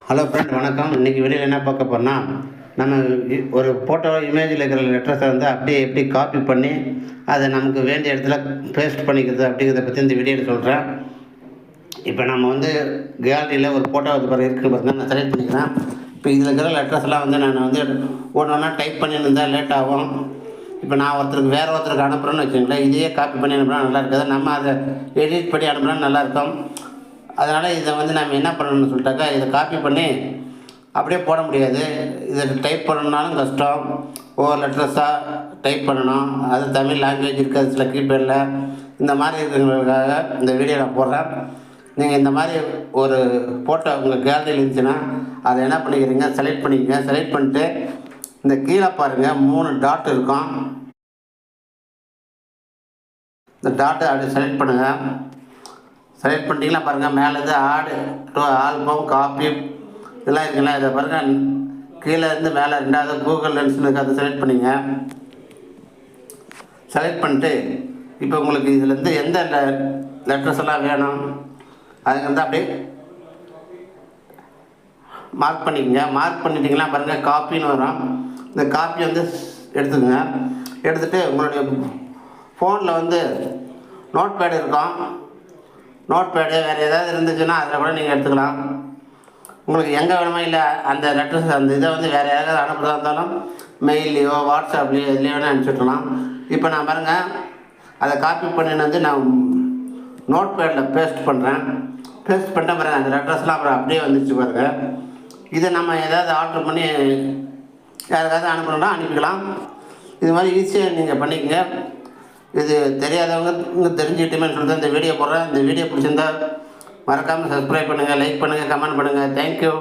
Hello friend, வணக்கம். இன்றைக்கி வெளியில் என்ன பார்க்க போகிறோன்னா, நம்ம ஒரு ஃபோட்டோ இமேஜில் இருக்கிற லெட்டர்ஸை வந்து அப்படியே எப்படி காப்பி பண்ணி அதை நமக்கு வேண்டிய இடத்துல பேஸ்ட் பண்ணிக்கிறது அப்படிங்கிறத பற்றி இந்த வீடியோவில் சொல்கிறேன். இப்போ நம்ம வந்து கேலரியில் ஒரு ஃபோட்டோ வந்து இருக்குது பார்த்தீங்கன்னா, நான் செலக்ட் பண்ணிக்கிறேன். இப்போ இதில் இருக்கிற லெட்டர்ஸ்லாம் வந்து நான் வந்து ஒன்று ஒன்றா டைப் பண்ணிட்டு இருந்தால் லேட் ஆகும். இப்போ நான் வேறு ஒருத்தருக்கு அனுப்புகிறேன்னு வச்சுக்கோங்களேன், இதையே காப்பி பண்ணி அனுப்புனா நல்லா இருக்காது. நம்ம அதை எடிட் பண்ணி அனுப்புனா நல்லாயிருக்கும். அதனால் இதை வந்து நம்ம என்ன பண்ணணும்னு சொல்லிட்டாக்கா, இதை காப்பி பண்ணி அப்படியே போட முடியாது. இதை டைப் பண்ணணுன்னாலும் கஷ்டம். ஒவ்வொரு லெட்டர்ஸாக டைப் பண்ணணும். அது தமிழ் லாங்குவேஜ் இருக்காது சில கீபேடில். இந்த மாதிரி இருக்கிறவங்களுக்காக இந்த வீடியோ நான் போடுறேன். நீங்கள் இந்த மாதிரி ஒரு ஃபோட்டோ உங்கள் கேலரியில் இருந்துச்சுன்னா அதை என்ன பண்ணிக்கிறீங்க, செலக்ட் பண்ணிக்கங்க. செலக்ட் பண்ணிட்டு இந்த கீழே பாருங்கள் 3 டாட் இருக்கும். இந்த டாட்டை அப்படி செலக்ட் பண்ணுங்கள். செலக்ட் பண்ணிட்டீங்களா பாருங்கள், மேலே இது ஆடு ஆல்பம் காப்பி இதெல்லாம் இருக்குங்களா, இதை பாருங்கள். கீழே இருந்து மேலே 2வது கூகுள் லென்ஸ்னு இருக்குது, அதை செலக்ட் பண்ணிங்க. செலக்ட் பண்ணிட்டு இப்போ உங்களுக்கு இதுலேருந்து எந்த லெட்டர்ஸ் எல்லாம் வேணும் அதுக்கு வந்து அப்படியே மார்க் பண்ணிக்கோங்க. மார்க் பண்ணிட்டீங்களா பாருங்கள், காப்பின்னு வரும். இந்த காப்பி வந்து எடுத்துக்கோங்க. எடுத்துகிட்டு உங்களுடைய ஃபோனில் வந்து நோட் பேடு இருக்கும். நோட் பேடு வேறு ஏதாவது இருந்துச்சுன்னா அதில் கூட நீங்கள் எடுத்துக்கலாம். உங்களுக்கு எங்கே வேணுமோ, இல்லை அந்த லெட்டர்ஸ் அந்த இதை வந்து வேறு யாராவது அனுப்புறதா இருந்தாலும் மெயிலையோ வாட்ஸ்அப்லேயோ எதுலேயோ வேணால் அனுப்பிச்சுட்லாம். இப்போ நான் பாருங்கள், அதை காப்பி பண்ணின்னு வந்து நான் நோட் பேடில் பேஸ்ட் பண்ணுறேன். பேஸ்ட் பண்ணிட்டேன் பாருங்கள், அந்த லெட்டர்ஸ்லாம் அப்புறம் அப்படியே வந்துச்சு பாருங்கள். இதை நம்ம ஏதாவது ஆர்டர் பண்ணி யாருக்காவது அனுப்பணுன்னா அனுப்பிக்கலாம். இது மாதிரி ஈஸியாக நீங்கள் பண்ணிக்கங்க. இது தெரியாதவங்க தெரிஞ்சுக்கிட்டுமேன்னு சொல்லிட்டு இந்த வீடியோ போடுறேன். இந்த வீடியோ பிடிச்சிருந்தா மறக்காமல் சப்ஸ்கிரைப் பண்ணுங்கள், லைக் பண்ணுங்கள், கமெண்ட் பண்ணுங்கள். தேங்க்யூ.